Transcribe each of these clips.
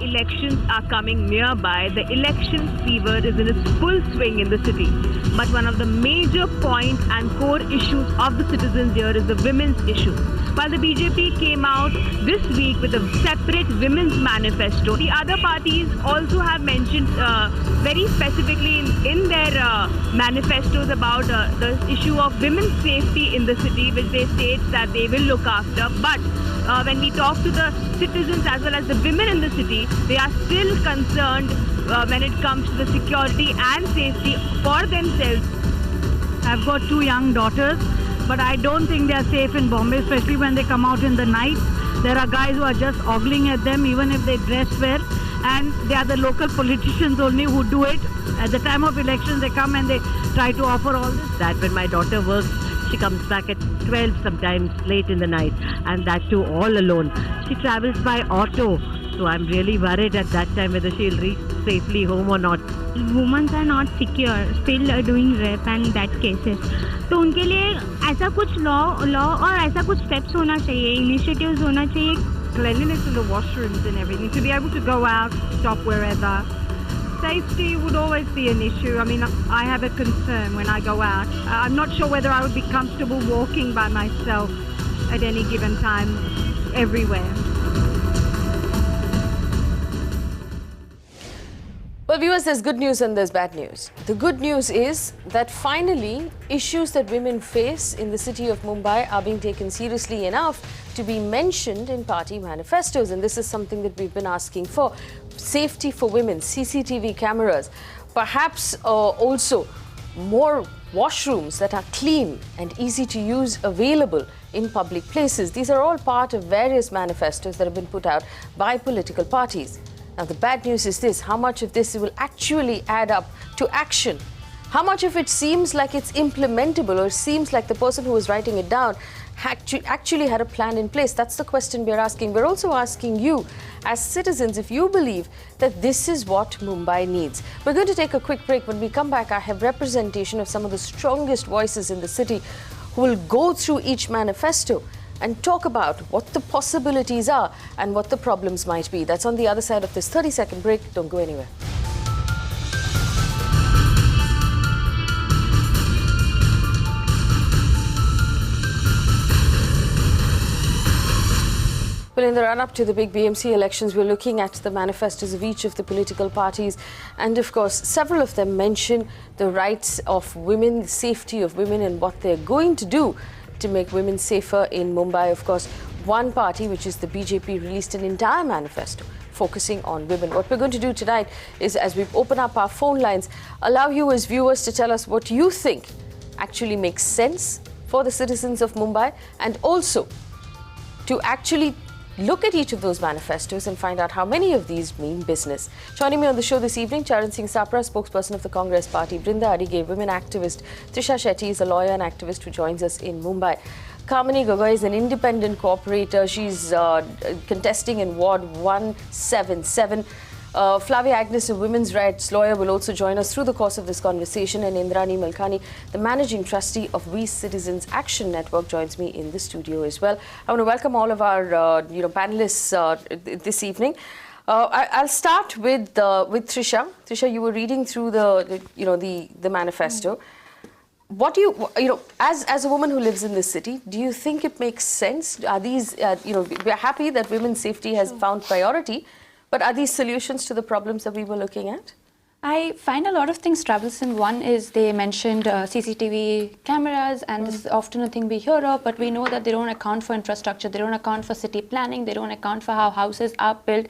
elections are coming nearby, the election fever is in its full swing in the city. But one of the major points and core issues of the citizens here is the women's issue. While the BJP came out this week with a separate women's manifesto, the other parties also have mentioned very specifically in their manifestos about the issue of women's safety in the city, which they state that they will look after. But when we talk to the citizens as well as the women in the city, they are still concerned when it comes to the security and safety for themselves. I've got 2 young daughters, but I don't think they are safe in Bombay, especially when they come out in the night. There are guys who are just ogling at them, even if they dress well, and they are the local politicians only who do it. At the time of elections, they come and they try to offer all this. That when my daughter works, she comes back at 12, sometimes late in the night, and that too all alone. She travels by auto, so I'm really worried at that time whether she'll reach safely home or not. Women are not secure, still doing rape and that cases. तो उनके लिए ऐसा कुछ law और ऐसा कुछ steps होना चाहिए, इनिशिएटिव्स होना चाहिए. Cleanliness in the washrooms and everything, to be able to go out, stop wherever. Safety would always be an issue. I mean, I have a concern when I go out. I'm not sure whether I would be comfortable walking by myself at any given time everywhere. Well, viewers, there's good news and there's bad news. The good news is that finally issues that women face in the city of Mumbai are being taken seriously enough to be mentioned in party manifestos, and this is something that we've been asking for. Safety for women, CCTV cameras, perhaps also more washrooms that are clean and easy to use available in public places. These are all part of various manifestos that have been put out by political parties. Now, the bad news is this: how much of this will actually add up to action? How much of it seems like it's implementable, or seems like the person who was writing it down actually had a plan in place? That's the question we're asking. We're also asking you, as citizens, if you believe that this is what Mumbai needs. We're going to take a quick break. When we come back, I have representation of some of the strongest voices in the city who will go through each manifesto and talk about what the possibilities are and what the problems might be. That's on the other side of this 30-second break. Don't go anywhere. Well, in the run-up to the big BMC elections, we're looking at the manifestos of each of the political parties. And of course, several of them mention the rights of women, the safety of women, and what they're going to do to make women safer in Mumbai. Of course, one party, which is the BJP, released an entire manifesto focusing on women. What we're going to do tonight is, as we open up our phone lines, allow you as viewers to tell us what you think actually makes sense for the citizens of Mumbai, and also to actually look at each of those manifestos and find out how many of these mean business. Joining me on the show this evening, Charan Singh Sapra, spokesperson of the Congress Party; Brinda Adige, women activist; Trisha Shetty is a lawyer and activist who joins us in Mumbai; Kamini Gogoi is an independent corporator. She's contesting in Ward 177. Flavia Agnes, a women's rights lawyer, will also join us through the course of this conversation, and Indrani Malkani, the managing trustee of We Citizens Action Network, joins me in the studio as well. I want to welcome all of our panelists this evening. I'll start with Trisha. Trisha, you were reading through the manifesto. What do you as a woman who lives in this city, do you think it makes sense? Are these we're happy that women's safety has found priority, but are these solutions to the problems that we were looking at? I find a lot of things troublesome. One is they mentioned CCTV cameras, and this is often a thing we hear of, but we know that they don't account for infrastructure, they don't account for city planning, they don't account for how houses are built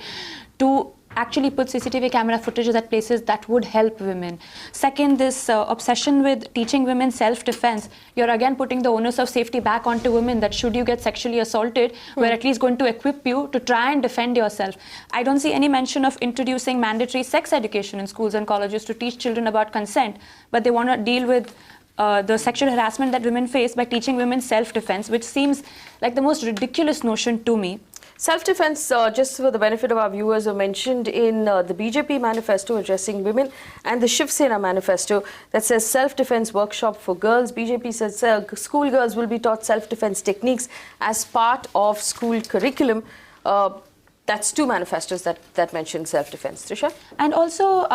to actually put CCTV camera footages at places that would help women. Second, this obsession with teaching women self-defense. You're again putting the onus of safety back onto women, that should you get sexually assaulted, we're at least going to equip you to try and defend yourself. I don't see any mention of introducing mandatory sex education in schools and colleges to teach children about consent, but they want to deal with the sexual harassment that women face by teaching women self-defense, which seems like the most ridiculous notion to me. Self-defense, just for the benefit of our viewers, are mentioned in the BJP manifesto addressing women and the Shiv Sena manifesto that says self-defense workshop for girls. BJP says schoolgirls will be taught self-defense techniques as part of school curriculum. That's two manifestos that mention self-defense. Trisha? And also,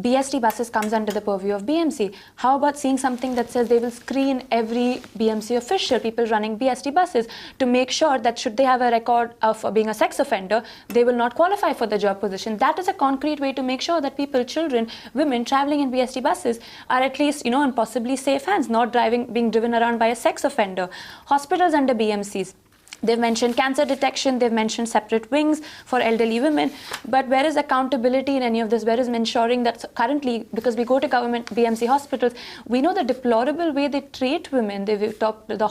BST buses comes under the purview of BMC. How about seeing something that says they will screen every BMC official, people running BST buses, to make sure that should they have a record of being a sex offender, they will not qualify for the job position. That is a concrete way to make sure that people, children, women traveling in BST buses are at least, in possibly safe hands, not being driven around by a sex offender. Hospitals under BMCs. They've mentioned cancer detection, they've mentioned separate wings for elderly women, but where is accountability in any of this? Where is ensuring that currently, because we go to government BMC hospitals, we know the deplorable way they treat women, the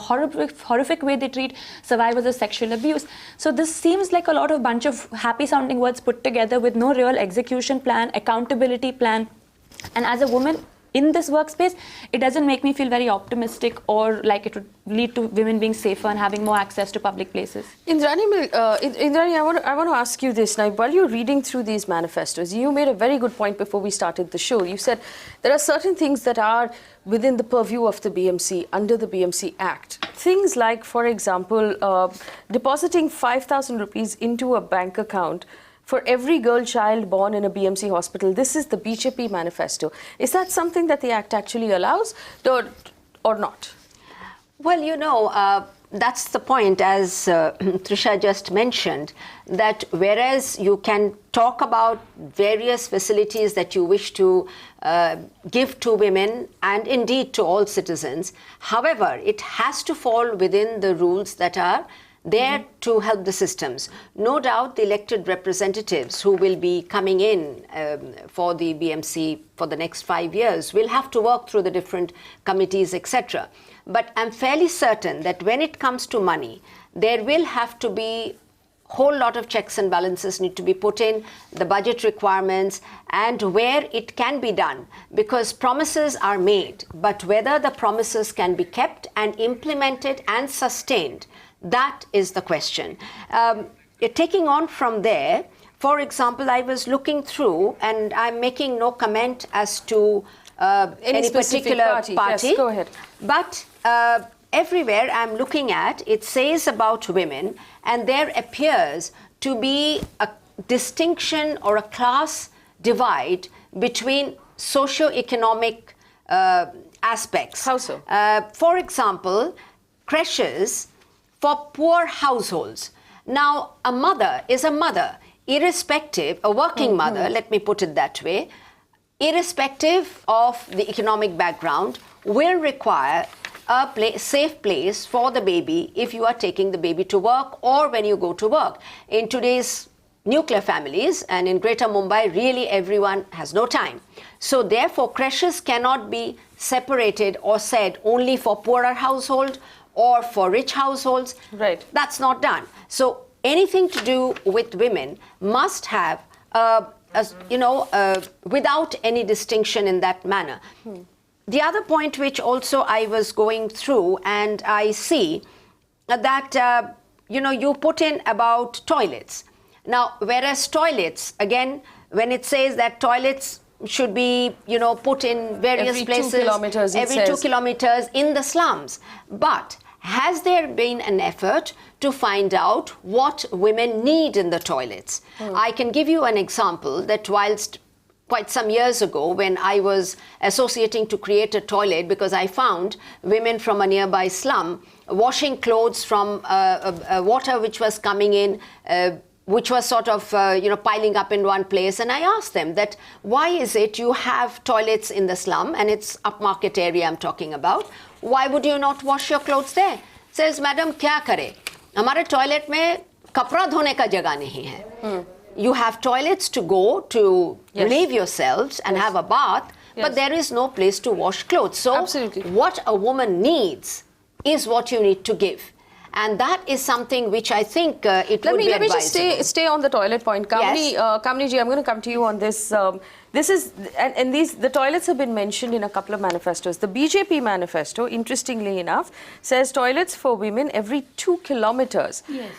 horrific way they treat survivors of sexual abuse. So this seems like a lot of bunch of happy sounding words put together with no real execution plan, accountability plan. And as a woman in this workspace, it doesn't make me feel very optimistic or like it would lead to women being safer and having more access to public places. Indrani, I want to ask you this now. While you're reading through these manifestos, you made a very good point before we started the show. You said there are certain things that are within the purview of the BMC, under the BMC Act. Things like, for example, depositing 5,000 rupees into a bank account for every girl child born in a BMC hospital. This is the BJP manifesto. Is that something that the Act actually allows or not? Well, that's the point, as Trisha just mentioned, that whereas you can talk about various facilities that you wish to give to women and indeed to all citizens, however, it has to fall within the rules that are there to help the systems. No doubt the elected representatives who will be coming in for the BMC for the next 5 years will have to work through the different committees, etc. But I'm fairly certain that when it comes to money, there will have to be a whole lot of checks and balances need to be put in, the budget requirements, and where it can be done. Because promises are made, but whether the promises can be kept and implemented and sustained, that is the question. Taking on from there, for example, I was looking through, and I'm making no comment as to any particular party. Yes, go ahead. But everywhere I'm looking at, it says about women, and there appears to be a distinction or a class divide between socio-economic aspects. How so? For example, creches for poor households. Now, a mother is a mother, irrespective, a working mother, let me put it that way, irrespective of the economic background, will require a safe place for the baby if you are taking the baby to work or when you go to work. In today's nuclear families and in Greater Mumbai, really everyone has no time. So therefore, creches cannot be separated or said only for poorer household or for rich households. Right. That's not done. So anything to do with women must have, without any distinction in that manner. The other point which also I was going through, and I see that, you put in about toilets. Now, whereas toilets, again, when it says that toilets should be, put in various places, 2 kilometers, every 2 kilometers in the slums. But has there been an effort to find out what women need in the toilets? I can give you an example that whilst quite some years ago when I was associating to create a toilet, because I found women from a nearby slum washing clothes from water which was coming in, which was sort of, piling up in one place. And I asked them that, why is it you have toilets in the slum, and it's upmarket area I'm talking about, why would you not wash your clothes there? Says, madam, kya kare? Hamare toilet mein kapra dhone ka jagah nahi hai. You have toilets to go to relieve yourselves and have a bath, but there is no place to wash clothes. So absolutely, what a woman needs is what you need to give. And that is something which I think it would be advisable. Let me just stay on the toilet point. Kamini ji, I'm going to come to you on this. The toilets have been mentioned in a couple of manifestos. The BJP manifesto, interestingly enough, says toilets for women every 2 kilometers. Yes.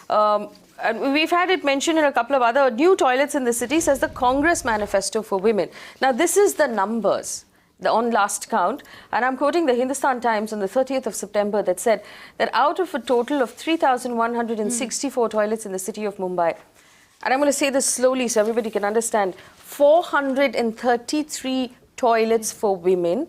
And we've had it mentioned in a couple of other new toilets in the city, says the Congress manifesto for women. Now, this is the numbers on last count, and I'm quoting the Hindustan Times on the 30th of September that said that out of a total of 3,164 toilets in the city of Mumbai, and I'm going to say this slowly so everybody can understand, 433 toilets for women,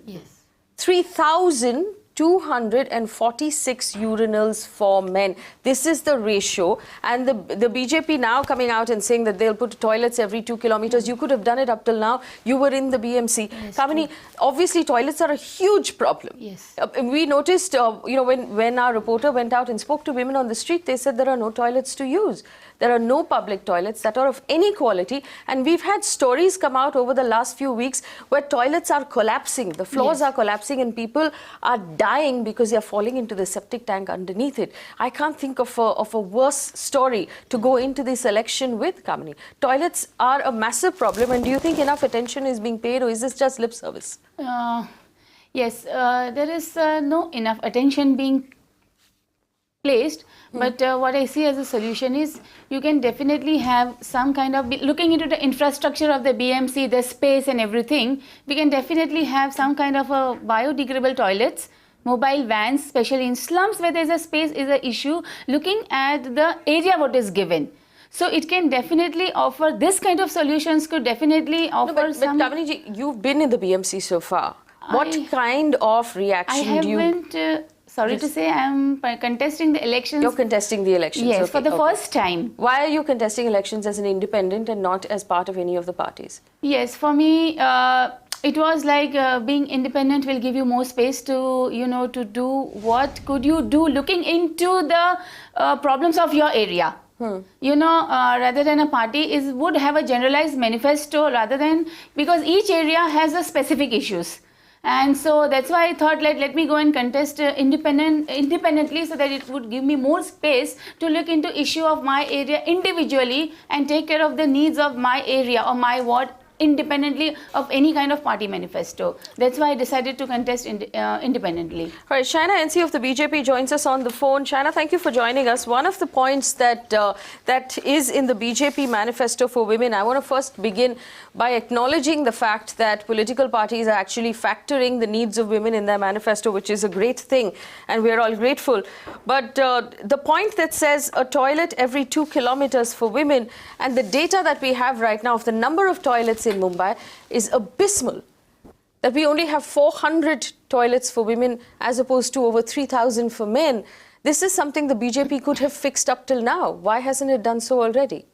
3,246 urinals for men. This is the ratio. And the BJP now coming out and saying that they'll put toilets every 2 kilometers. You could have done it up till now. You were in the BMC. Yes, Kamini, obviously toilets are a huge problem. Yes. We noticed, when our reporter went out and spoke to women on the street, they said there are no toilets to use. There are no public toilets that are of any quality. And we've had stories come out over the last few weeks where toilets are collapsing. The floors are collapsing and people are dying because they are falling into the septic tank underneath it. I can't think of a worse story to go into this election with, Kamini. Toilets are a massive problem. And do you think enough attention is being paid, or is this just lip service? Yes, there is no enough attention being placed, but what I see as a solution is you can definitely have some kind of, looking into the infrastructure of the BMC, the space and everything, we can definitely have some kind of a biodegradable toilets, mobile vans, especially in slums where there's a space is an issue, looking at the area what is given. So it can definitely offer, this kind of solutions could definitely offer some... But Kamini ji, you've been in the BMC so far. What kind of reaction do you... I haven't... Sorry to say, I'm contesting the elections. You're contesting the elections? Yes, okay, for the first time. Why are you contesting elections as an independent and not as part of any of the parties? Yes, for me, it was like being independent will give you more space to, to do what could you do, looking into the problems of your area. Rather than a party would have a generalized manifesto rather than, because each area has a specific issues. And so that's why I thought, let me go and contest independently so that it would give me more space to look into issue of my area individually and take care of the needs of my area or my ward independently of any kind of party manifesto. That's why I decided to contest independently. All right, Shaina NC of the BJP joins us on the phone. Shaina, thank you for joining us. One of the points that is in the BJP manifesto for women, I want to first begin by acknowledging the fact that political parties are actually factoring the needs of women in their manifesto, which is a great thing, and we're all grateful. But the point that says a toilet every 2 kilometers for women, and the data that we have right now of the number of toilets in Mumbai is abysmal. That we only have 400 toilets for women as opposed to over 3,000 for men. This is something the BJP could have fixed up till now. Why hasn't it done so already?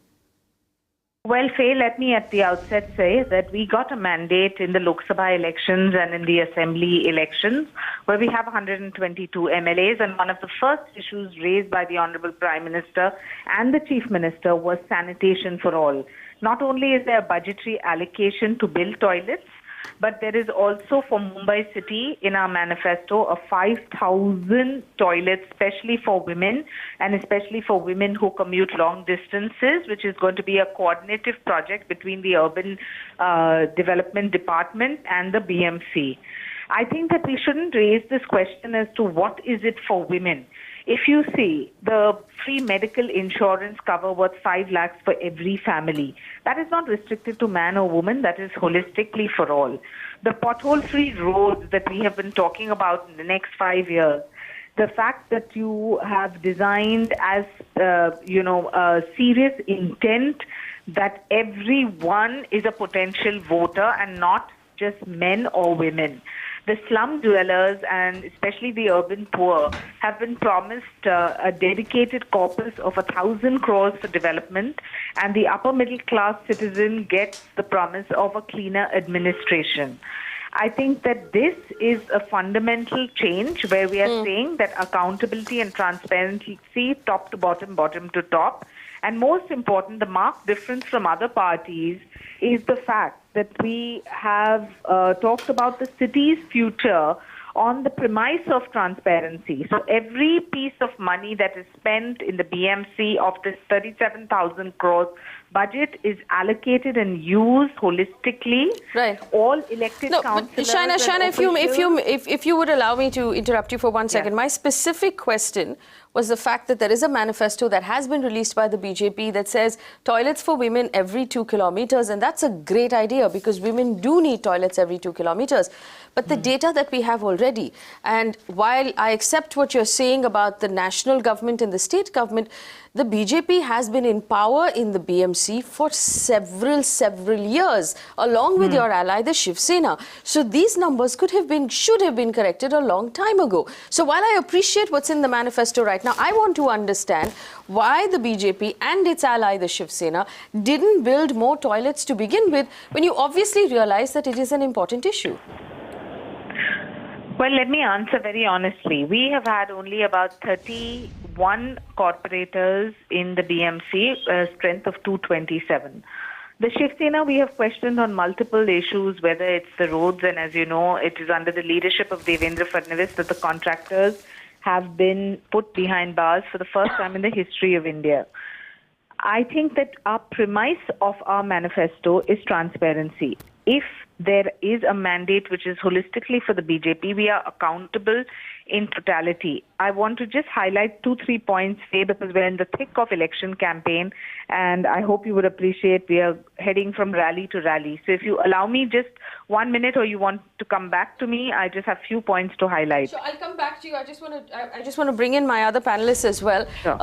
Well, Faye, let me at the outset say that we got a mandate in the Lok Sabha elections and in the Assembly elections where we have 122 MLAs, and one of the first issues raised by the Honorable Prime Minister and the Chief Minister was sanitation for all. Not only is there a budgetary allocation to build toilets, but there is also for Mumbai city in our manifesto a 5,000 toilets, especially for women and especially for women who commute long distances, which is going to be a coordinative project between the Urban Development Department and the BMC. I think that we shouldn't raise this question as to what is it for women. If you see the free medical insurance cover worth 5 lakhs for every family, that is not restricted to man or woman, that is holistically for all. The pothole-free roads that we have been talking about in the next 5 years, the fact that you have designed as, a serious intent that everyone is a potential voter and not just men or women. The slum dwellers and especially the urban poor have been promised a dedicated corpus of 1,000 crores for development, and the upper middle class citizen gets the promise of a cleaner administration. I think that this is a fundamental change where we are saying that accountability and transparency, top to bottom, bottom to top. And most important, the marked difference from other parties is the fact that we have talked about the city's future on the premise of transparency. So every piece of money that is spent in the BMC of this 37,000 crores budget is allocated and used holistically. Right. All elected councillors. Shaina, if you would allow me to interrupt you for 1 second. My specific question was the fact that there is a manifesto that has been released by the BJP that says toilets for women every 2 kilometers, and that's a great idea because women do need toilets every 2 kilometers. But the data that we have already, and while I accept what you're saying about the national government and the state government, the BJP has been in power in the BMC for several years, along with your ally, the Shiv Sena. So these numbers should have been corrected a long time ago. So while I appreciate what's in the manifesto right now, I want to understand why the BJP and its ally, the Shiv Sena, didn't build more toilets to begin with, when you obviously realize that it is an important issue. Well, let me answer very honestly. We have had only about 31 corporators in the BMC, a strength of 227. The Shiv Sena we have questioned on multiple issues, whether it's the roads, and as you know, it is under the leadership of Devendra Fadnavis that the contractors have been put behind bars for the first time in the history of India. I think that our premise of our manifesto is transparency. If there is a mandate which is holistically for the BJP, we are accountable in totality. I want to just highlight 2-3 points here, because we're in the thick of election campaign, and I hope you would appreciate we are heading from rally to rally. So if you allow me just 1 minute, or you want to come back to me, I just have few points to highlight. So I'll come back to you. I just want to bring in my other panelists as well. Sure.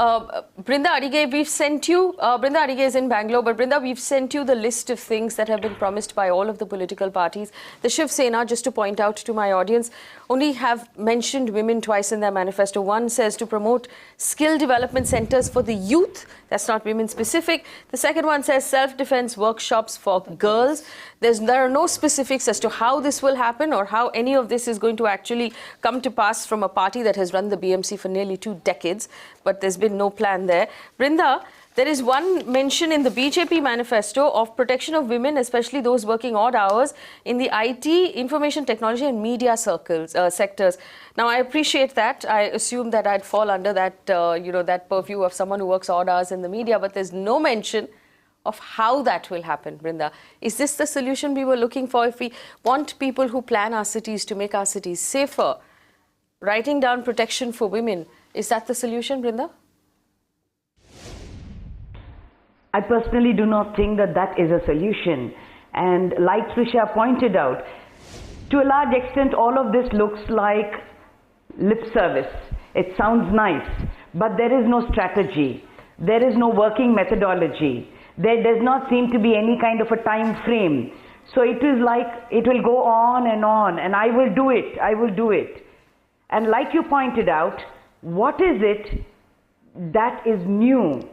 Brinda Adige, we've sent you, Brinda Adige is in Bangalore, but Brinda, we've sent you the list of things that have been promised by all of the political parties. The Shiv Sena, just to point out to my audience, only have mentioned women twice in their manifesto. One says to promote skill development centers for the youth. That's not women specific. The second one says self-defense workshops for girls. There are no specifics as to how this will happen or how any of this is going to actually come to pass from a party that has run the BMC for nearly 2 decades. But there's been no plan there. Brinda, there is one mention in the BJP manifesto of protection of women, especially those working odd hours in the IT, information technology and media sectors. Now, I appreciate that. I assume that I'd fall under that, that purview of someone who works odd hours in the media, but there's no mention of how that will happen, Brinda. Is this the solution we were looking for? If we want people who plan our cities to make our cities safer, writing down protection for women, is that the solution, Brinda? I personally do not think that that is a solution. And like Trisha pointed out, to a large extent, all of this looks like lip service. It sounds nice, but there is no strategy. There is no working methodology. There does not seem to be any kind of a time frame. So it is like it will go on, and I will do it, I will do it. And like you pointed out, what is it that is new?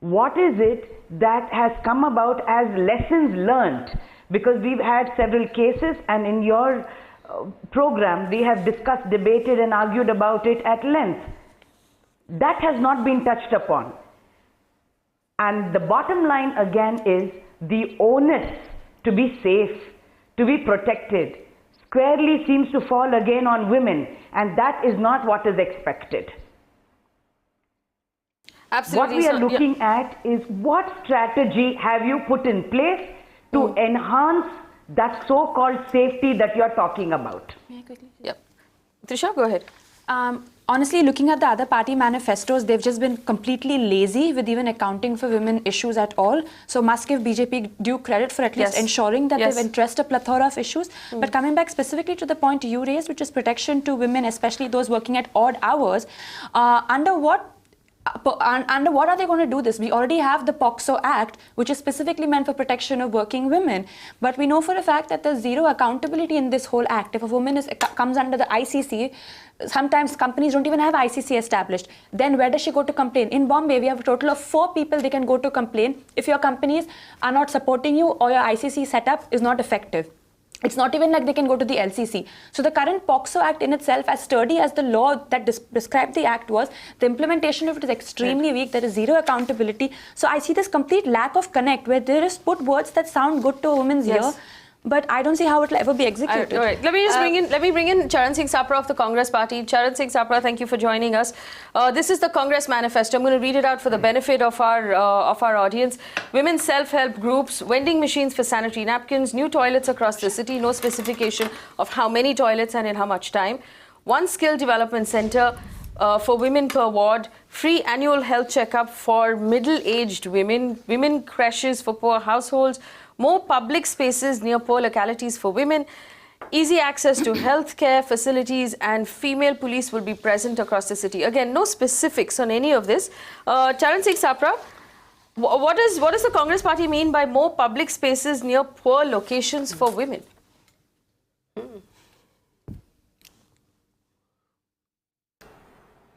What is it that has come about as lessons learned? Because we've had several cases, and in your program, we have discussed, debated and argued about it at length. That has not been touched upon. And the bottom line again is the onus to be safe, to be protected, squarely seems to fall again on women, and that is not what is expected. Absolutely. What we are looking at is what strategy have you put in place to enhance that so-called safety that you're talking about. May I quickly? Yep. Trisha, go ahead. Honestly, looking at the other party manifestos, they've just been completely lazy with even accounting for women issues at all. So must give BJP due credit for at least ensuring that they've addressed a plethora of issues. But coming back specifically to the point you raised, which is protection to women, especially those working at odd hours, under what are they going to do this? We already have the POCSO Act, which is specifically meant for protection of working women. But we know for a fact that there's zero accountability in this whole act. If a woman comes under the ICC, sometimes companies don't even have ICC established. Then where does she go to complain? In Bombay, we have a total of 4 people they can go to complain if your companies are not supporting you or your ICC setup is not effective. It's not even like they can go to the LCC. So the current POCSO Act in itself, as sturdy as the law that prescribed the act was, the implementation of it is extremely weak. There is zero accountability. So I see this complete lack of connect where there is put words that sound good to a woman's ear, but I don't see how it will ever be executed. All right. Let me bring in Charan Singh Sapra of the Congress Party. Charan Singh Sapra, thank you for joining us. This is the Congress manifesto. I'm going to read it out for the benefit of our audience. Women's self-help groups, vending machines for sanitary napkins, new toilets across the city, no specification of how many toilets and in how much time. 1 skill development center for women per ward, free annual health checkup for middle-aged women, women creches for poor households, more public spaces near poor localities for women, easy access to healthcare facilities, and female police will be present across the city. Again, no specifics on any of this. Charan Singh Sapra, what does the Congress party mean by more public spaces near poor locations for women?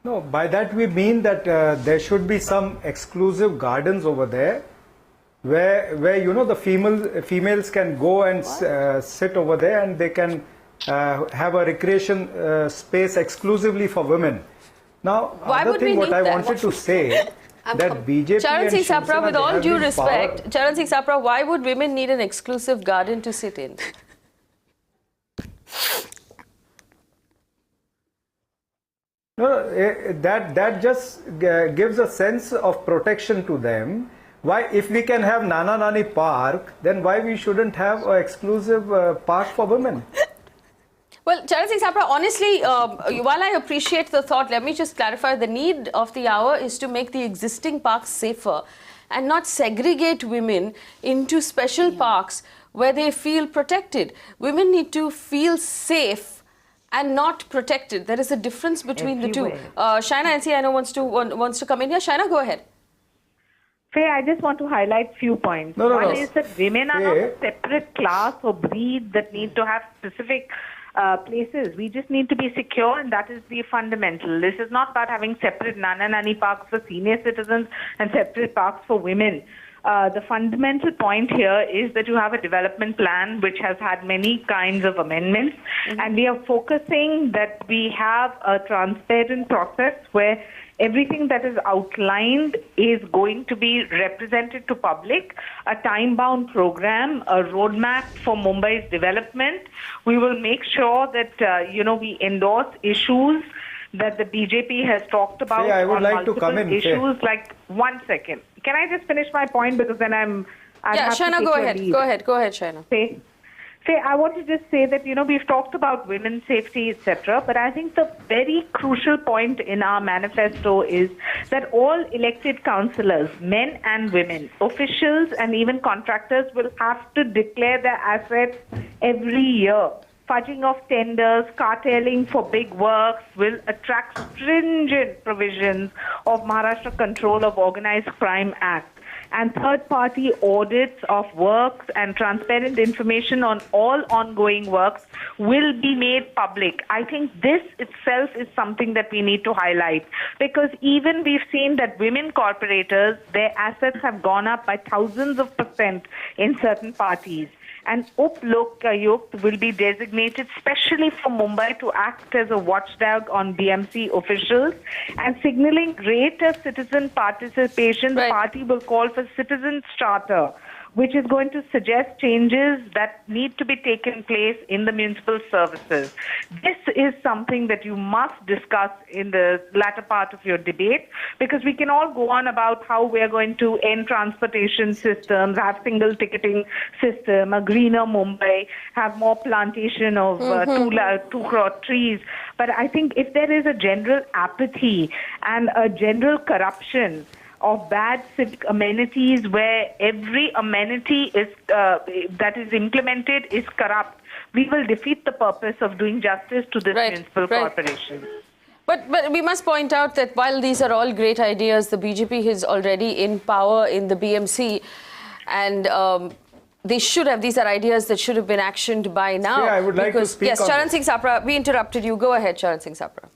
No, by that we mean that there should be some exclusive gardens over there where you know the females can go and sit over there, and they can have a recreation space exclusively for women. Now, other thing what I wanted to say that BJP Charan Singh and Sapra, with all due respect, power. Charan Singh Sapra, why would women need an exclusive garden to sit in? No, that just gives a sense of protection to them. Why, if we can have Nana Nani Park, then why we shouldn't have an exclusive park for women? Well, Charan Singh Sapra, honestly, while I appreciate the thought, let me just clarify, the need of the hour is to make the existing parks safer and not segregate women into special parks where they feel protected. Women need to feel safe and not protected. There is a difference between the two. Shaina NC, I know, wants to come in here. Shaina, go ahead. Faye, I just want to highlight few points. One is that women are not a separate class or breed that need to have specific places. We just need to be secure, and that is the fundamental. This is not about having separate Nana Nani parks for senior citizens and separate parks for women. The fundamental point here is that you have a development plan which has had many kinds of amendments, and we are focusing that we have a transparent process where everything that is outlined is going to be represented to public, a time-bound program, a roadmap for Mumbai's development. We will make sure that, we endorse issues that the BJP has talked about. I would like to multiple come in. issues. Like, 1 second. Can I just finish my point, because then Shaina, go ahead. Go ahead, Shaina. I want to just say that, we've talked about women's safety, etc., but I think the very crucial point in our manifesto is that all elected councillors, men and women, officials and even contractors will have to declare their assets every year. Fudging of tenders, cartelling for big works will attract stringent provisions of Maharashtra Control of Organized Crime Act. And third-party audits of works and transparent information on all ongoing works will be made public. I think this itself is something that we need to highlight, because even we've seen that women corporators, their assets have gone up by thousands of % in certain parties. And Up-Lok Ayukt will be designated specially for Mumbai to act as a watchdog on BMC officials, and signaling greater citizen participation. The party will call for Citizen Charter, which is going to suggest changes that need to be taken place in the municipal services. This is something that you must discuss in the latter part of your debate, because we can all go on about how we are going to end transportation systems, have single ticketing system, a greener Mumbai, have more plantation of 2 crore trees. But I think if there is a general apathy and a general corruption of bad civic amenities, where every amenity is that is implemented is corrupt, we will defeat the purpose of doing justice to this municipal corporation. But we must point out that while these are all great ideas, the BJP is already in power in the BMC, and they should have, these are ideas that should have been actioned by now. I would like to speak yes, Charan Singh Sapra, we interrupted you. Go ahead, Charan Singh Sapra.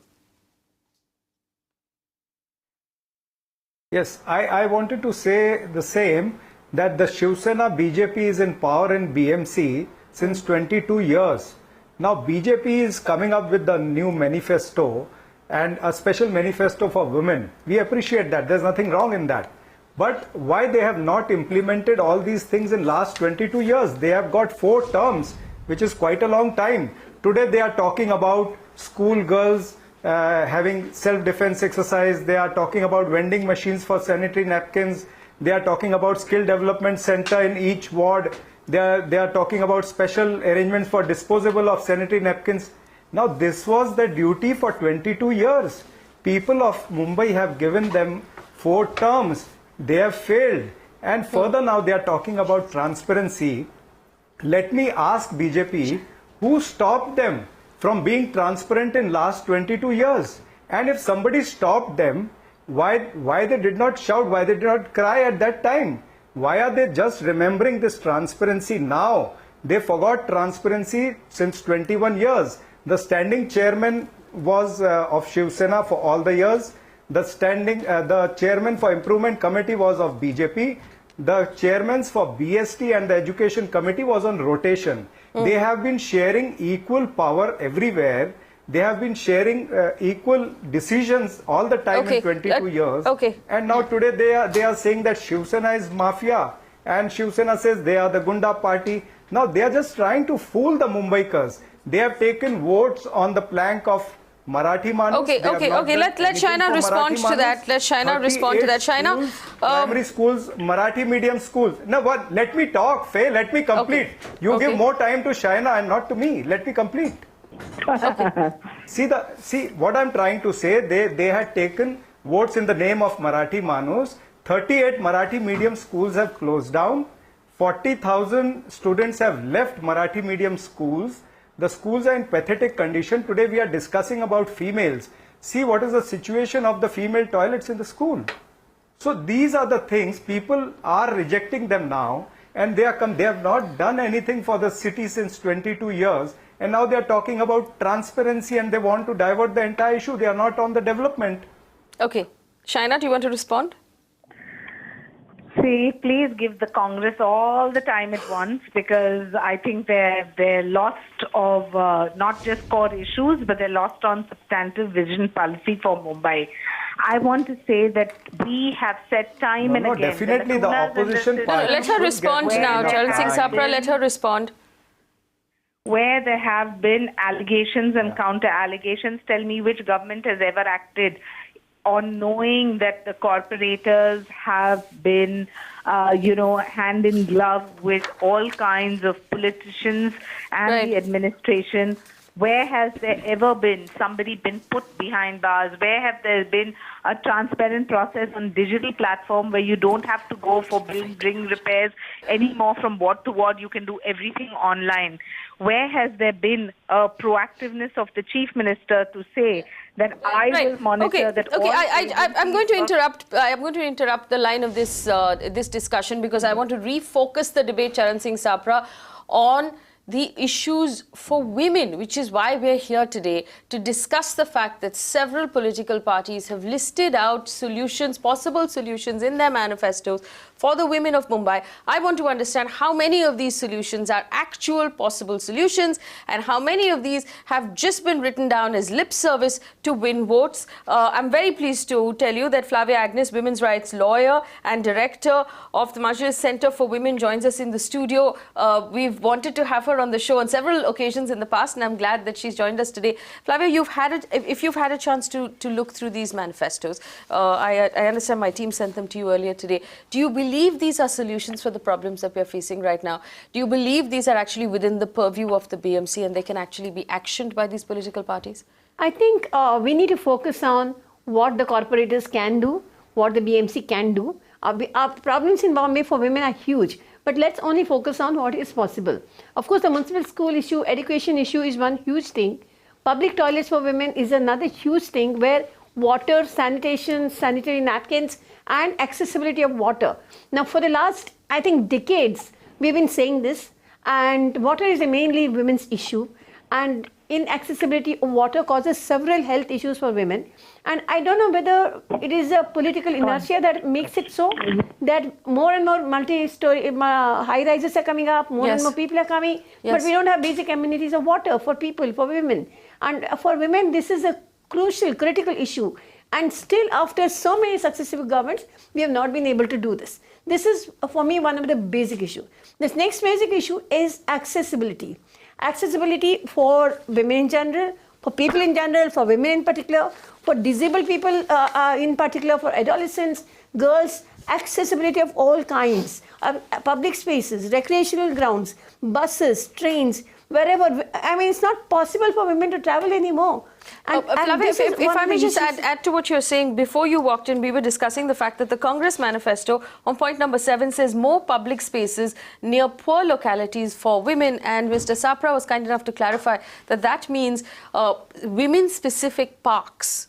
Yes, I wanted to say the same, that the Shiv Sena BJP is in power in BMC since 22 years. Now BJP is coming up with the new manifesto and a special manifesto for women. We appreciate that. There's nothing wrong in that. But why they have not implemented all these things in last 22 years? They have got 4 terms, which is quite a long time. Today they are talking about school girls having self-defense exercise. They are talking about vending machines for sanitary napkins. They are talking about skill development center in each ward. They are talking about special arrangements for disposable of sanitary napkins. Now this was the duty for 22 years. People of Mumbai have given them 4 terms. They have failed. And further now they are talking about transparency. Let me ask BJP, Who stopped them from being transparent in last 22 years? And if somebody stopped them, why they did not shout, why they did not cry at that time? Why are they just remembering this transparency now? They forgot transparency since 21 years. The standing chairman was of Shiv Sena for all the years. The chairman for improvement committee was of BJP. The chairmans for BST and the education committee was on rotation. They have been sharing equal power everywhere. They have been sharing equal decisions all the time in 22 years. And now today they are saying that Shiv Sena is mafia, and Shiv Sena says they are the Gunda party. Now they are just trying to fool the Mumbaikars. They have taken votes on the plank of Marathi Manus. Okay. Let Shaina respond to that. Let Shaina respond to that. Shaina, primary schools, Marathi medium schools. No, what? Let me talk, Faye. Let me complete. You give more time to Shaina and not to me. Let me complete. See what I'm trying to say. They had taken votes in the name of Marathi Manus. 38 Marathi medium schools have closed down. 40,000 students have left Marathi medium schools. The schools are in pathetic condition. Today we are discussing about females. See what is the situation of the female toilets in the school. So these are the things, people are rejecting them now, and they have not done anything for the city since 22 years, and now they are talking about transparency and they want to divert the entire issue. They are not on the development. Okay. Shaina, do you want to respond? See, please give the Congress all the time at once, because I think they're lost of not just core issues, but they're lost on substantive vision policy for Mumbai. I want to say that we have set time and again. Definitely the opposition party. Let her respond now. Charan Singh Sapra, let her respond. Where there have been allegations and counter allegations, tell me which government has ever acted on knowing that the corporators have been, hand in glove with all kinds of politicians and the administration. Where has there ever been somebody been put behind bars? Where have there been a transparent process on digital platform where you don't have to go for bring repairs anymore from ward to ward? You can do everything online. Where has there been a proactiveness of the chief minister to say that I will monitor that? I'm going to interrupt. I'm going to interrupt the line of this this discussion, because I want to refocus the debate, Charan Singh Sapra, on the issues for women, which is why we're here today, to discuss the fact that several political parties have listed out solutions, possible solutions in their manifestos for the women of Mumbai. I want to understand how many of these solutions are actual possible solutions, and how many of these have just been written down as lip service to win votes. I'm very pleased to tell you that Flavia Agnes, women's rights lawyer and director of the Majlis Center for Women, joins us in the studio. We've wanted to have her on the show on several occasions in the past, and I'm glad that she's joined us today. Flavia, if you've had a chance to look through these manifestos, I understand my team sent them to you earlier today. Do you believe these are solutions for the problems that we're facing right now? Do you believe these are actually within the purview of the BMC and they can actually be actioned by these political parties? I think we need to focus on what the corporators can do, what the BMC can do. Our problems in Bombay for women are huge. But let's only focus on what is possible. Of course, the municipal school issue, education issue is one huge thing. Public toilets for women is another huge thing, where water, sanitation, sanitary napkins, and accessibility of water. Now, for the last, I think, decades, we've been saying this, and water is a mainly women's issue, and inaccessibility of water causes several health issues for women. And I don't know whether it is a political inertia that makes it so, that more and more multi-story high-rises are coming up, more and more people are coming, but we don't have basic amenities of water for people, for women. And for women, this is a crucial, critical issue. And still, after so many successive governments, we have not been able to do this. This is, for me, one of the basic issues. This next basic issue is accessibility. Accessibility for women in general, for people in general, for women in particular, for disabled people in particular, for adolescents, girls, accessibility of all kinds, public spaces, recreational grounds, buses, trains, wherever. I mean, it's not possible for women to travel anymore. Flavia, if I may just add to what you're saying, before you walked in, we were discussing the fact that the Congress manifesto on point number 7 says more public spaces near poor localities for women, and Mr. Sapra was kind enough to clarify that that means women-specific parks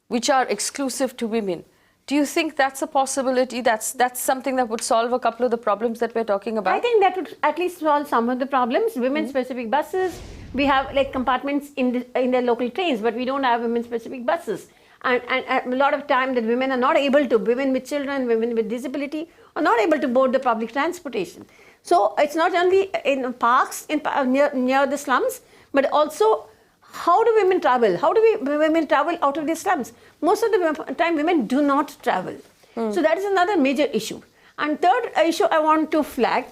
which are exclusive to women. Do you think that's a possibility? That's something that would solve a couple of the problems that we're talking about? I think that would at least solve some of the problems. Women-specific buses. We have like compartments in the local trains, but we don't have women-specific buses. And a lot of time that women are not able to, women with children, women with disability, are not able to board the public transportation. So it's not only in parks near the slums, but also how do women travel? How do women travel out of the slums? Most of the time, women do not travel. So that is another major issue. And third issue I want to flag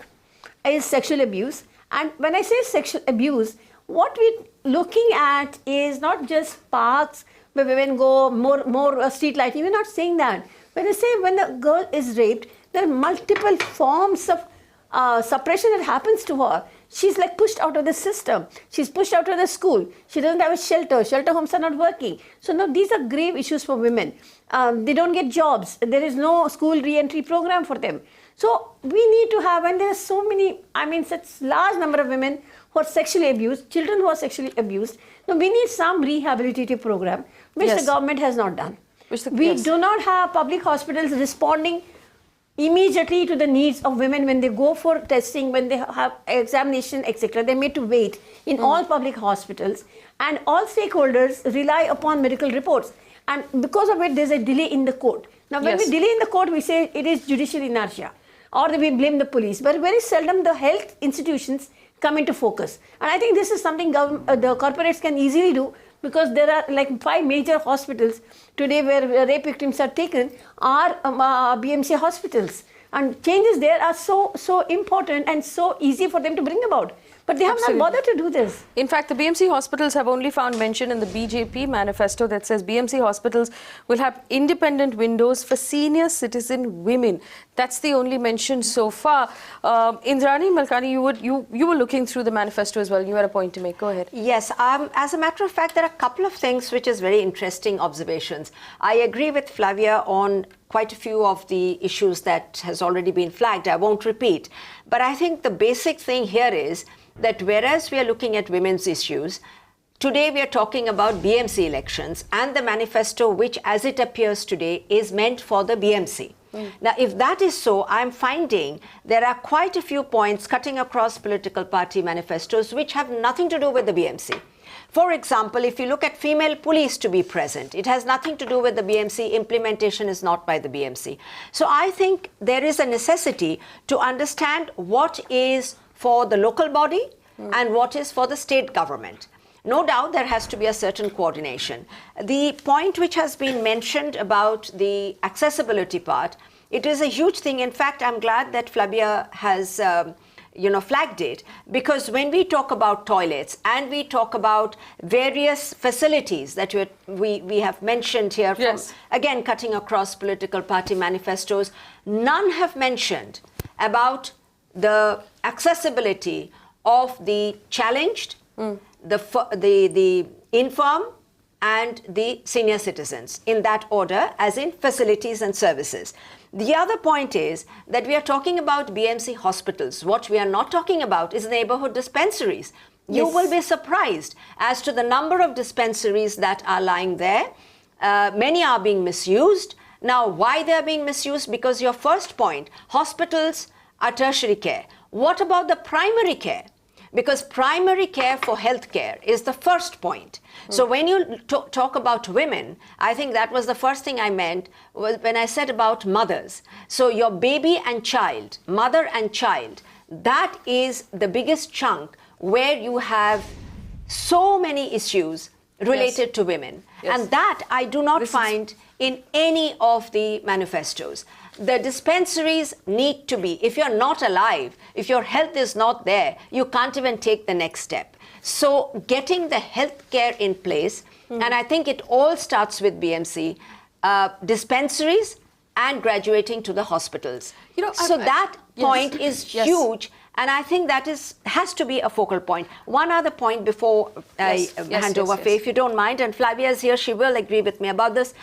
is sexual abuse. And when I say sexual abuse, what we're looking at is not just parks where women go, more street lighting. We're not saying that. When I say when a girl is raped, there are multiple forms of suppression that happens to her. She's like pushed out of the system. She's pushed out of the school. She doesn't have a shelter. Shelter homes are not working. So now these are grave issues for women. They don't get jobs. There is no school re-entry program for them. So we need to have, and there are so many, I mean, such large number of women who are sexually abused, children who are sexually abused. Now we need some rehabilitative program, which the government has not done. We do not have public hospitals responding immediately to the needs of women when they go for testing, when they have examination, etc. They're made to wait in all public hospitals, and all stakeholders rely upon medical reports. And because of it, there's a delay in the court. Now, when we delay in the court, we say it is judicial inertia, or we blame the police. But very seldom the health institutions come into focus. And I think this is something the corporates can easily do, because there are like 5 major hospitals today where rape victims are taken are BMC hospitals. And changes there are so important and so easy for them to bring about. But they have not bothered to do this. In fact, the BMC hospitals have only found mention in the BJP manifesto that says BMC hospitals will have independent windows for senior citizen women. That's the only mention so far. Indrani Malkani, you were looking through the manifesto as well. You had a point to make. Go ahead. Yes. As a matter of fact, there are a couple of things which is very interesting observations. I agree with Flavia on quite a few of the issues that has already been flagged. I won't repeat. But I think the basic thing here is that whereas we are looking at women's issues, today we are talking about BMC elections and the manifesto, which as it appears today is meant for the BMC. Now, if that is so, I'm finding there are quite a few points cutting across political party manifestos which have nothing to do with the BMC. For example, if you look at female police to be present, it has nothing to do with the BMC. Implementation is not by the BMC. So I think there is a necessity to understand what is for the local body and what is for the state government. No doubt there has to be a certain coordination. The point which has been mentioned about the accessibility part, it is a huge thing. In fact, I'm glad that Flavia has flagged it, because when we talk about toilets and we talk about various facilities that we have mentioned here, from, again, cutting across political party manifestos, none have mentioned about the accessibility of the challenged, the infirm, and the senior citizens, in that order, as in facilities and services. The other point is that we are talking about BMC hospitals. What we are not talking about is neighborhood dispensaries. You will be surprised as to the number of dispensaries that are lying there. Many are being misused. Now, why they are being misused? Because your first point, hospitals are tertiary care. What about the primary care? Because primary care for healthcare is the first point. So when you talk about women, I think that was the first thing I meant when I said about mothers. So your baby and child, mother and child, that is the biggest chunk where you have so many issues related to women. And that I do not find in any of the manifestos. The dispensaries need to be, if you're not alive, if your health is not there, you can't even take the next step. So getting the health care in place, and I think it all starts with BMC, dispensaries, and graduating to the hospitals. So yes. that point is Yes. huge, and I think that has to be a focal point. One other point before I hand over, Faye, if you don't mind, and Flavia is here, she will agree with me about this.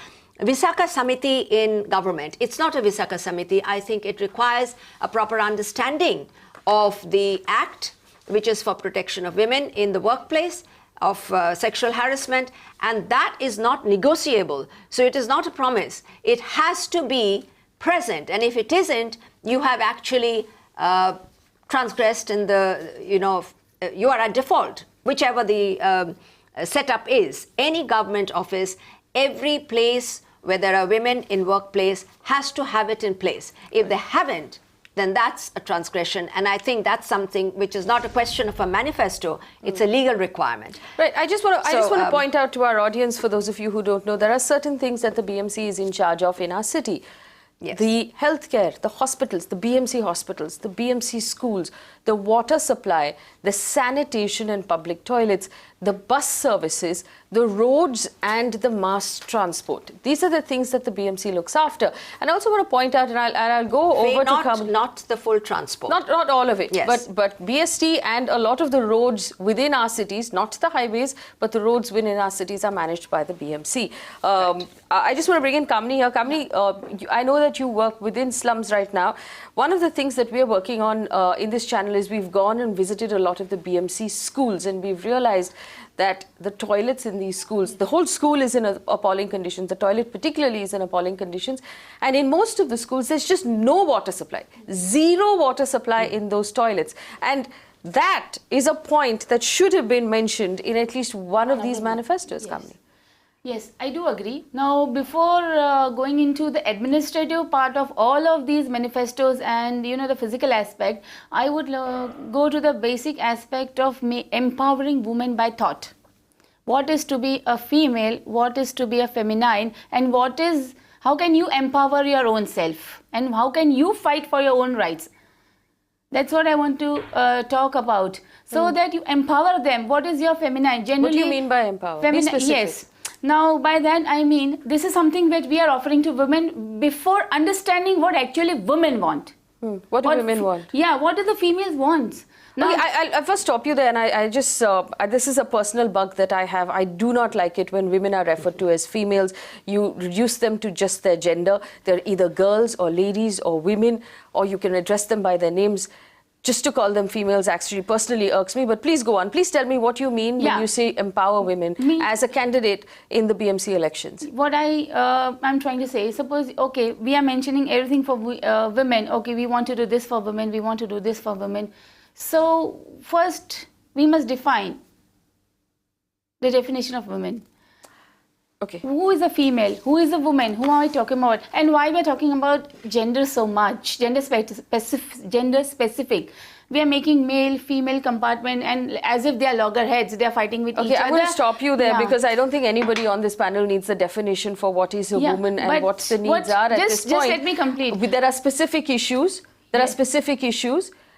Visakha Samiti in government. It's not a Visakha Samiti. I think it requires a proper understanding of the Act, which is for protection of women in the workplace, of sexual harassment, and that is not negotiable. So it is not a promise. It has to be present, and if it isn't, you have actually transgressed in the, you are at default, whichever the setup is. Any government office, every place where there are women in workplace has to have it in place. If they haven't, then that's a transgression. And I think that's something which is not a question of a manifesto, it's a legal requirement. Right, I just want to point out to our audience, for those of you who don't know, there are certain things that the BMC is in charge of in our city. Yes. The healthcare, the hospitals, the BMC hospitals, the BMC schools, the water supply, the sanitation and public toilets, the bus services, the roads and the mass transport. These are the things that the BMC looks after. And I also want to point out, and I'll go over to come... Not the full transport. Not all of it, yes. but BST and a lot of the roads within our cities, not the highways, but the roads within our cities are managed by the BMC. Right. I just want to bring in Kamini here. Kamini, I know that you work within slums right now. One of the things that we are working on in this channel is we've gone and visited a lot of the BMC schools, and we've realized that the toilets in these schools, the whole school is in appalling conditions. The toilet particularly is in appalling conditions. And in most of the schools, there's just no water supply, zero water supply in those toilets. And that is a point that should have been mentioned in at least one of these manifestos, Kamini. Yes, I do agree. Now, before going into the administrative part of all of these manifestos and, the physical aspect, I would go to the basic aspect of empowering women by thought. What is to be a female, what is to be a feminine, and how can you empower your own self? And how can you fight for your own rights? That's what I want to talk about. So that you empower them. What is your feminine? Generally, what do you mean by empower? Be specific. Yes. Now, by that I mean, this is something that we are offering to women before understanding what actually women want. What do women want? Yeah, what do the females want? Now, okay, I'll first stop you there, and I just, this is a personal bug that I have. I do not like it when women are referred to as females. You reduce them to just their gender. They're either girls or ladies or women, or you can address them by their names. Just to call them females actually personally irks me, but please go on. Please tell me what you mean when you say empower women as a candidate in the BMC elections. What I'm trying to say, suppose, okay, we are mentioning everything for women. Okay, we want to do this for women, we want to do this for women. So first, we must define the definition of women. Okay. Who is a female? Who is a woman? Who are we talking about? And why we're talking about gender so much? Gender specific. We are making male, female compartment, and as if they are loggerheads, they are fighting with each other. Okay, I'm going to stop you there because I don't think anybody on this panel needs a definition for what is a woman and what the needs are at this point. Just let me complete. There are specific issues.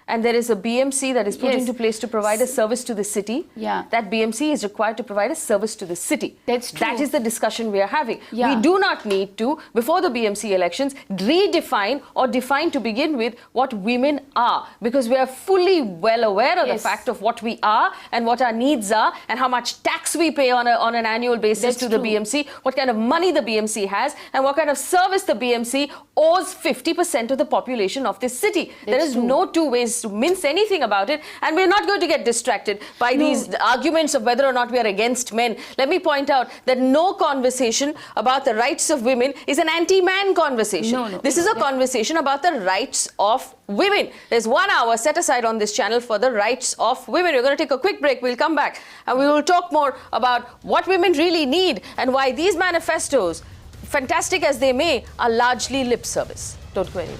And there is a BMC that is put into place to provide a service to the city. Yeah. That BMC is required to provide a service to the city. That's true. That is the discussion we are having. Yeah. We do not need to, before the BMC elections, redefine or define to begin with what women are. Because we are fully well aware of the fact of what we are and what our needs are and how much tax we pay on an annual basis to the BMC, what kind of money the BMC has and what kind of service the BMC owes 50% of the population of this city. There is no two ways to mince anything about it, and we're not going to get distracted by these arguments of whether or not we are against men. Let me point out that no conversation about the rights of women is an anti-man conversation. This is a conversation about the rights of women. There's 1 hour set aside on this channel for the rights of women. We're going to take a quick break. We'll come back and we will talk more about what women really need and why these manifestos, fantastic as they may, are largely lip service. Don't go anywhere.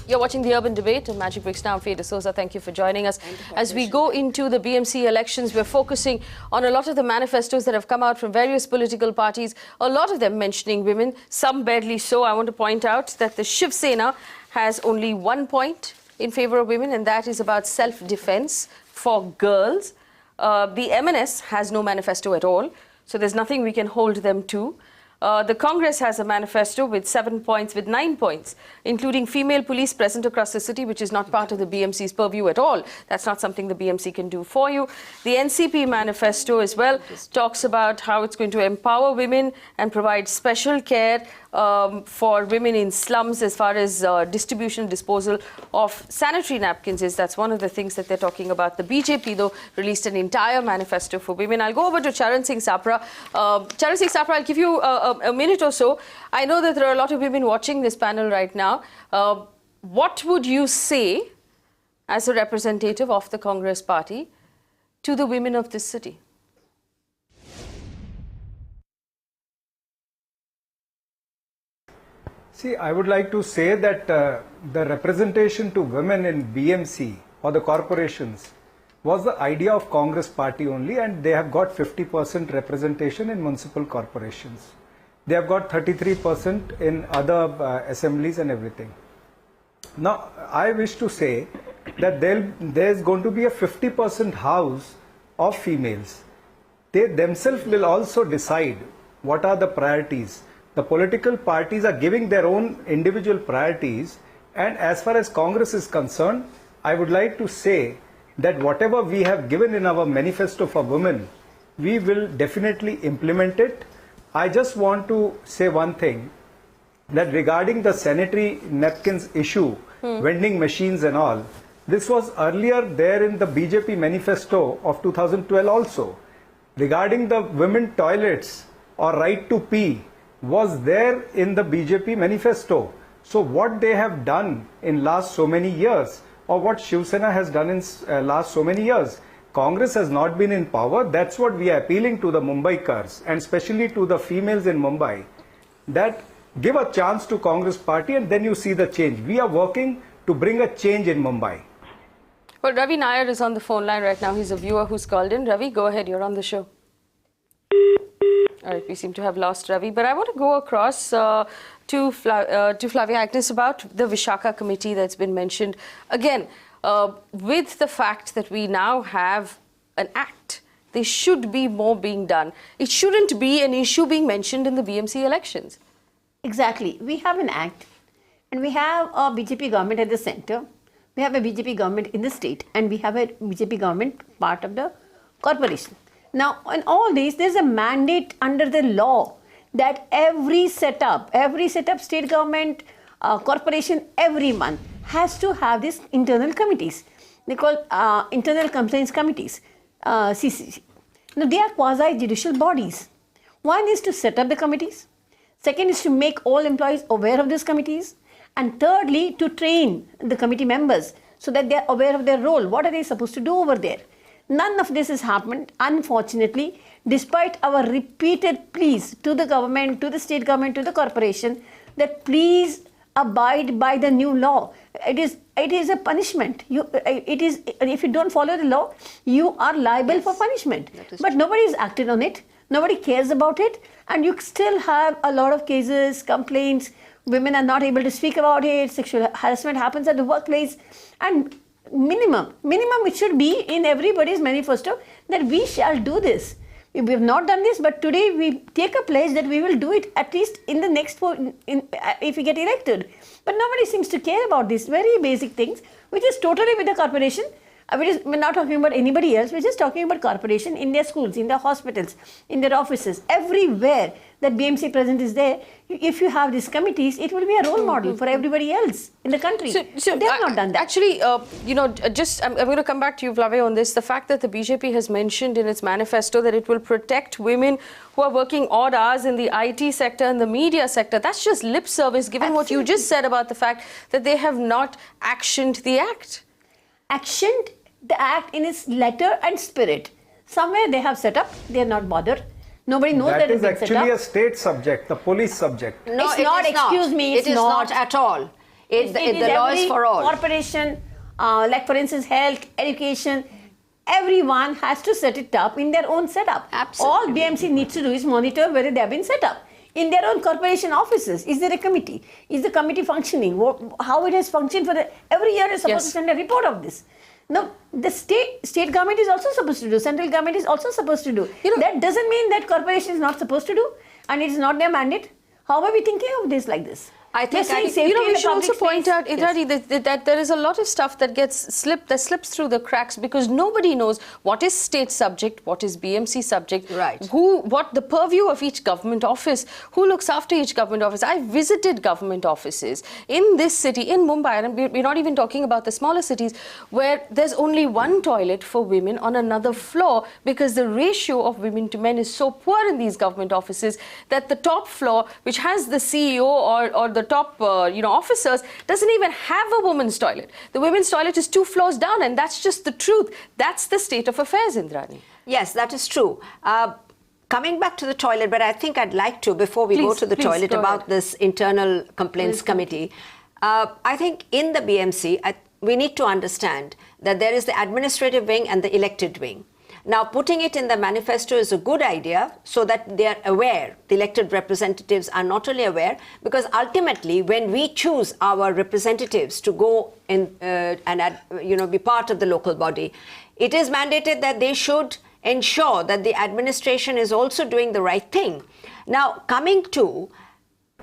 You're watching The Urban Debate on Magicbricks Now. I'm Faye D'Souza. Thank you for joining us. As we go into the BMC elections, we're focusing on a lot of the manifestos that have come out from various political parties, a lot of them mentioning women, some barely so. I want to point out that the Shiv Sena has only 1 point in favor of women, and that is about self-defense for girls. The MNS has no manifesto at all, so there's nothing we can hold them to. The Congress has a manifesto with 7 points, with 9 points, including female police present across the city, which is not part of the BMC's purview at all. That's not something the BMC can do for you. The NCP manifesto as well talks about how it's going to empower women and provide special care for women in slums as far as distribution and disposal of sanitary napkins is. That's one of the things that they're talking about. The BJP, though, released an entire manifesto for women. I'll go over to Charan Singh Sapra. Charan Singh Sapra, I'll give you a minute or so. I know that there are a lot of women watching this panel right now. What would you say as a representative of the Congress party to the women of this city? See, I would like to say that the representation to women in BMC or the corporations was the idea of Congress party only, and they have got 50% representation in municipal corporations. They have got 33% in other assemblies and everything. Now, I wish to say that there's going to be a 50% house of females. They themselves will also decide what are the priorities. The political parties are giving their own individual priorities, and as far as Congress is concerned, I would like to say that whatever we have given in our manifesto for women, we will definitely implement it. I just want to say one thing, that regarding the sanitary napkins issue, vending machines and all, this was earlier there in the BJP manifesto of 2012 also. Regarding the women toilets or right to pee, was there in the BJP manifesto. So what they have done in last so many years, or what Shiv Sena has done in last so many years, Congress has not been in power. That's what we are appealing to the Mumbaikars, and especially to the females in Mumbai, that give a chance to Congress party and then you see the change. We are working to bring a change in Mumbai. Well, Ravi Nair is on the phone line right now. He's a viewer who's called in. Ravi, go ahead. You're on the show. All right, we seem to have lost Ravi, but I want to go across to Flavia Agnes about the Vishaka committee that's been mentioned. Again, with the fact that we now have an act, there should be more being done. It shouldn't be an issue being mentioned in the BMC elections. Exactly. We have an act, and we have a BJP government at the center. We have a BJP government in the state, and we have a BJP government part of the corporation. Now, in all these, there's a mandate under the law that every setup, state government, corporation, every month has to have these internal committees. They call internal complaints committees, CCC. Now, they are quasi-judicial bodies. One is to set up the committees. Second is to make all employees aware of these committees. And thirdly, to train the committee members so that they are aware of their role. What are they supposed to do over there? None of this has happened, unfortunately, despite our repeated pleas to the government, to the state government, to the corporation, that please abide by the new law. It is a punishment. If you don't follow the law, you are liable for punishment. But nobody has acted on it. Nobody cares about it. And you still have a lot of cases, complaints. Women are not able to speak about it. Sexual harassment happens at the workplace. And minimum it should be in everybody's manifesto that we shall do this. We have not done this, but today we take a pledge that we will do it at least in the next if we get elected. But nobody seems to care about these very basic things, which is totally with the corporation. We're not talking about anybody else. We're just talking about corporation in their schools, in their hospitals, in their offices, everywhere that BMC present is there. If you have these committees, it will be a role model for everybody else in the country. So they have not done that. Actually, I'm going to come back to you, Flavia, on this. The fact that the BJP has mentioned in its manifesto that it will protect women who are working odd hours in the IT sector and the media sector, that's just lip service, given what you just said about the fact that they have not actioned the act. Actioned the act in its letter and spirit. Somewhere they have set up, they are not bothered. Nobody knows that it's set up. That is actually a state subject, the police subject. No, it's not. Excuse me, it's not at all. The law is for all. Corporation, like for instance, health, education, everyone has to set it up in their own setup. Absolutely. All BMC needs to do is monitor whether they have been set up. in their own corporation offices? Is there a committee? Is the committee functioning? How it has functioned for every year is supposed to send a report of this. No, the state government is also supposed to do. Central government is also supposed to do. That doesn't mean that corporation is not supposed to do, and it is not their mandate. How are we thinking of this like this? I think we should also point out, Indrani, that there is a lot of stuff that slips through the cracks because nobody knows what is state subject, what is BMC subject, what the purview of each government office, who looks after each government office. I visited government offices in this city, in Mumbai, and we're not even talking about the smaller cities, where there's only one toilet for women on another floor because the ratio of women to men is so poor in these government offices that the top floor, which has the CEO or the top officers, doesn't even have a women's toilet. The women's toilet is 2 floors down, and that's just the truth. That's the state of affairs, Indrani. Yes, that is true. Coming back to the toilet, but I think I'd like to, before we go to the toilet, about this internal complaints committee. I think in the BMC, we need to understand that there is the administrative wing and the elected wing. Now, putting it in the manifesto is a good idea so that they are aware, the elected representatives are not only aware, because ultimately when we choose our representatives to go in and be part of the local body, it is mandated that they should ensure that the administration is also doing the right thing. Now, coming to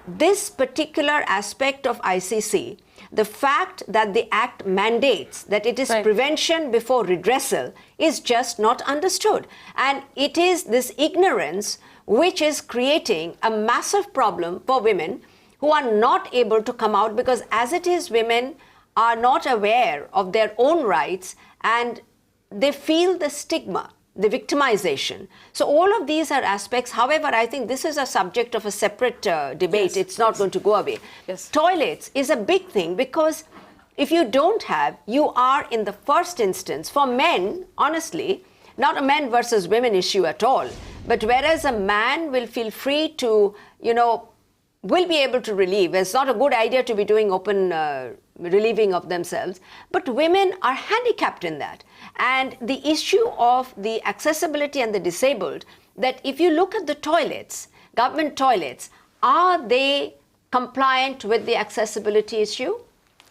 this particular aspect of ICC, the fact that the Act mandates that it is prevention before redressal is just not understood. And it is this ignorance which is creating a massive problem for women who are not able to come out, because as it is, women are not aware of their own rights and they feel the stigma, the victimization. So all of these are aspects. However, I think this is a subject of a separate debate. It's not going to go away. Toilets is a big thing because if you don't have, you are in the first instance, for men, honestly, not a men versus women issue at all, but whereas a man will feel free to, will be able to relieve. It's not a good idea to be doing open relieving of themselves, but women are handicapped in that. And the issue of the accessibility and the disabled, that if you look at the toilets, government toilets, are they compliant with the accessibility issue?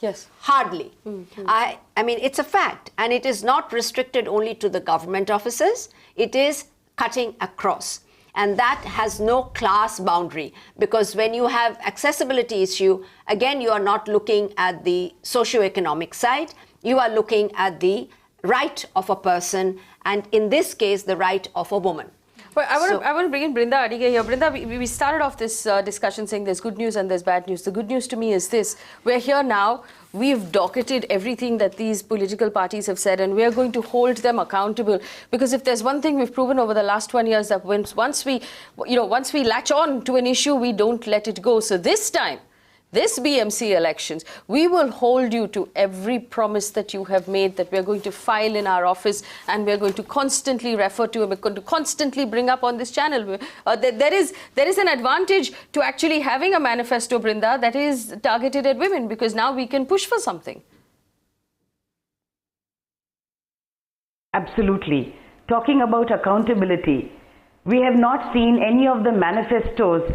Yes. Hardly. I mean, it's a fact, and it is not restricted only to the government offices. It is cutting across. And that has no class boundary, because when you have accessibility issue, again, you are not looking at the socio-economic side. You are looking at the right of a person, and in this case, the right of a woman. Well, I want to bring in Brinda Adige here. Brinda, we started off this discussion saying there's good news and there's bad news. The good news to me is this: we're here now. We've docketed everything that these political parties have said, and we're going to hold them accountable. Because if there's one thing we've proven over the last 1 year, that once we latch on to an issue, we don't let it go. So this time, this BMC elections, we will hold you to every promise that you have made, that we're going to file in our office and we're going to constantly refer to and we're going to constantly bring up on this channel. There is an advantage to actually having a manifesto, Brinda, that is targeted at women, because now we can push for something. Absolutely. Talking about accountability, we have not seen any of the manifestos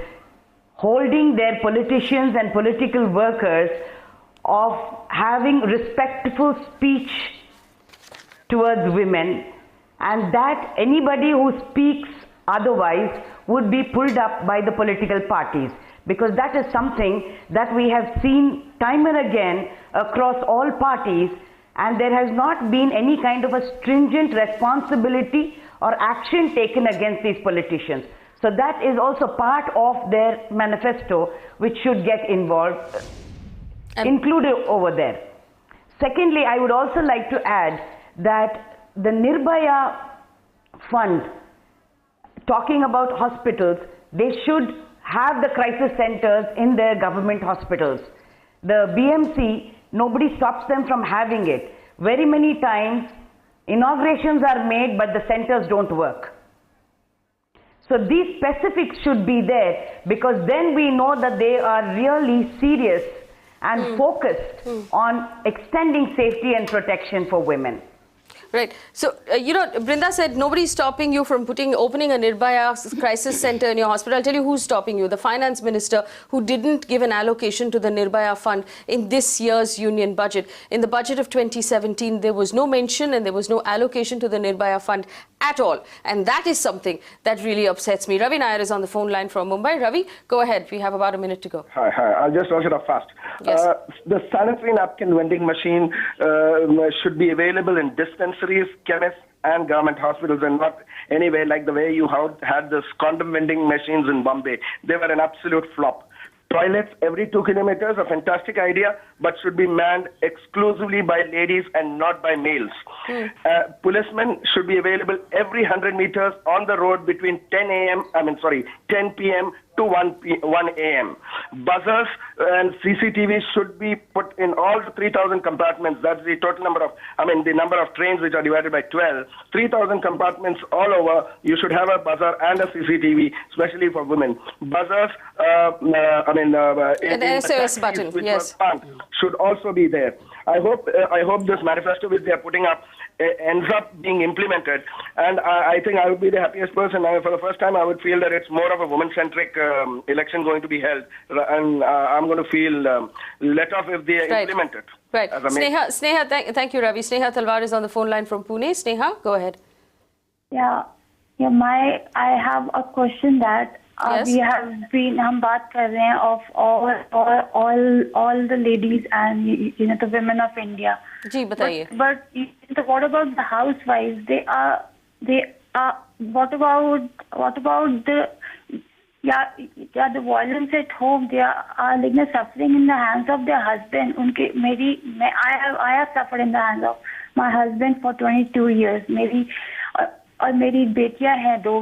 holding their politicians and political workers of having respectful speech towards women, and that anybody who speaks otherwise would be pulled up by the political parties, because that is something that we have seen time and again across all parties, and there has not been any kind of a stringent responsibility or action taken against these politicians. So that is also part of their manifesto, which should get involved, included over there. Secondly, I would also like to add that the Nirbhaya fund, talking about hospitals, they should have the crisis centers in their government hospitals. The BMC, nobody stops them from having it. Very many times, inaugurations are made, but the centers don't work. So these specifics should be there, because then we know that they are really serious and focused on extending safety and protection for women. Right. So, Brinda said nobody's stopping you from opening a Nirbhaya crisis center in your hospital. I'll tell you who's stopping you. The finance minister, who didn't give an allocation to the Nirbhaya fund in this year's union budget. In the budget of 2017, there was no mention and there was no allocation to the Nirbhaya fund at all. And that is something that really upsets me. Ravi Nair is on the phone line from Mumbai. Ravi, go ahead. We have about a minute to go. Hi. I'll just rush it up fast. Yes. The sanitary napkin vending machine should be available in dispensaries, chemists, and government hospitals, and not anyway like the way you had this condom vending machines in Bombay. They were an absolute flop. Toilets every 2 kilometers, a fantastic idea, but should be manned exclusively by ladies and not by males. Policemen should be available every 100 meters on the road between 10 p.m. to 1 a.m. Buzzers and CCTV should be put in all the 3,000 compartments. That's the total number of, the number of trains which are divided by 12. 3,000 compartments all over. You should have a buzzer and a CCTV, especially for women. Buzzers, an SOS button, yes. Should also be there. I hope this manifesto which they are putting up ends up being implemented, and I think I would be the happiest person. For the first time, I would feel that it's more of a woman-centric election going to be held, and I'm going to feel let off if they implement it. Right. Sneha, thank you, Ravi. Sneha Talwar is on the phone line from Pune. Sneha, go ahead. I have a question that we have been हम बात कर रहे हैं of all the ladies and the women of India. जी बताइए. But what about the housewives? They are what about the the violence at home? They are like suffering in the hands of their husband. I have suffered in the hands of my husband for 22 years. और मेरी बेटियां हैं दो.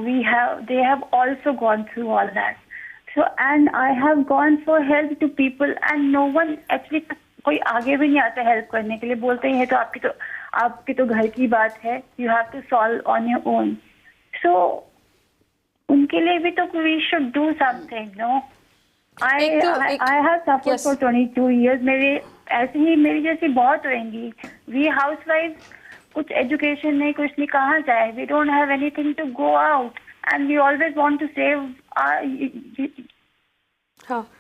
They have also gone through all that. So and I have gone for help to people and no one actually कोई आगे भी नहीं आता help करने के लिए. बोलते हैं तो आपकी तो घर की बात है. You have to solve on your own. So उनके लिए भी तो we should do something, no? I have suffered for 22 years. मेरी जैसी बहुत होंगी. We housewives कुछ education नहीं, कुछ नहीं, कहाँ जाए? We don't have anything to go out, and we always want to save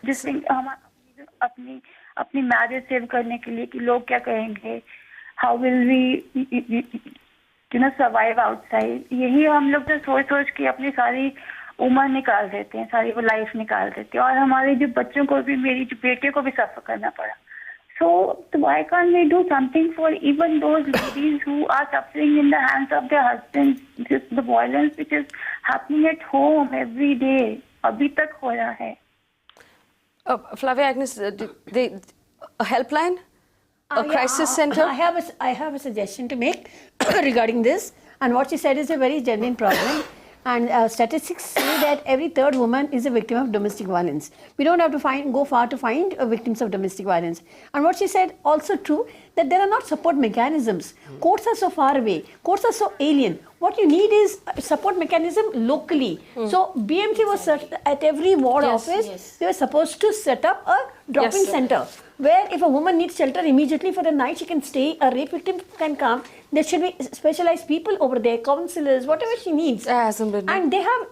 this thing. अपनी marriage save करने के लिए कि लोग क्या कहेंगे? How will we survive outside? यही हम लोग तो सोच के अपनी सारी उम्र निकाल देते हैं, सारी वो life निकाल देते हैं, और हमारे जो बच्चों को भी, मेरी जो बेटे को भी suffer करना पड़ा. So why can't we do something for even those ladies who are suffering in the hands of their husbands? The violence which is happening at home every day, अभी तक हो रहा है. Flavia Agnes, a helpline, a crisis center. I have a suggestion to make regarding this, and what she said is a very genuine problem. And statistics say that every third woman is a victim of domestic violence. We don't have to go far to find victims of domestic violence. And what she said also true, that there are not support mechanisms. Courts are so far away. Courts are so alien. What you need is a support mechanism locally. So BMC was at every ward office. They were supposed to set up a drop-in center where if a woman needs shelter immediately for the night, she can stay. A rape victim can come. There should be specialized people over there, counselors, whatever she needs. And they have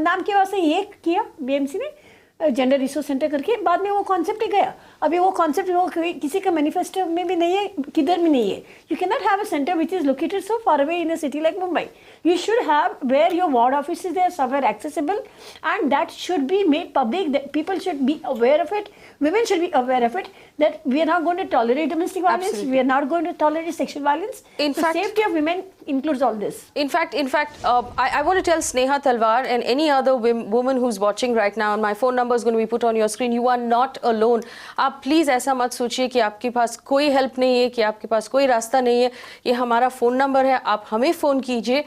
नाम के वास्ते ये किया BMC ने gender resource centre करके, बाद में वो कॉन्सेप्ट ही गया. अभी वो कॉन्सेप्ट वो किसी का मैनिफेस्टो में भी नहीं है, किधर भी नहीं है. You cannot have a center which is located so far away in a city like Mumbai. You should have where your ward office is there, somewhere accessible, and that should be made public. That people should be aware of it. Women should be aware of it. That we are not going to tolerate domestic violence. Absolutely. We are not going to tolerate sexual violence. In fact, safety of women includes all this. In fact, I want to tell Sneha Talwar and any other woman who's watching right now, and my phone number is going to be put on your screen. You are not alone. आप please ऐसा मत सोचिए कि आपके पास कोई help नहीं है, कि आपके पास कोई रास्ता नहीं है. ये हमारा फोन नंबर है, आप हमें फोन कीजिए.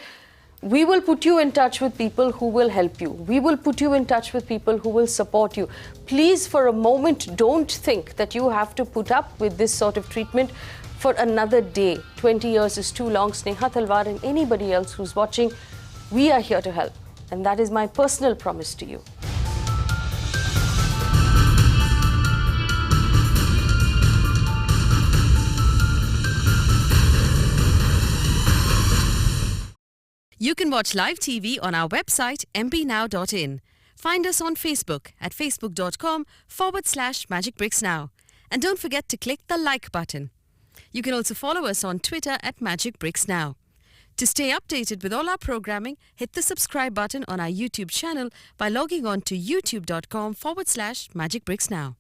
We will put you in touch with people who will help you. We will put you in touch with people who will support you. Please, for a moment, don't think that you have to put up with this sort of treatment for another day. 20 years is too long. Sneha Talwar and anybody else who's watching, we are here to help. And that is my personal promise to you. You can watch live TV on our website mpnow.in. Find us on Facebook at facebook.com/Magicbricks NOW. And don't forget to click the like button. You can also follow us on Twitter at Magicbricks NOW. To stay updated with all our programming, hit the subscribe button on our YouTube channel by logging on to youtube.com/Magicbricks NOW.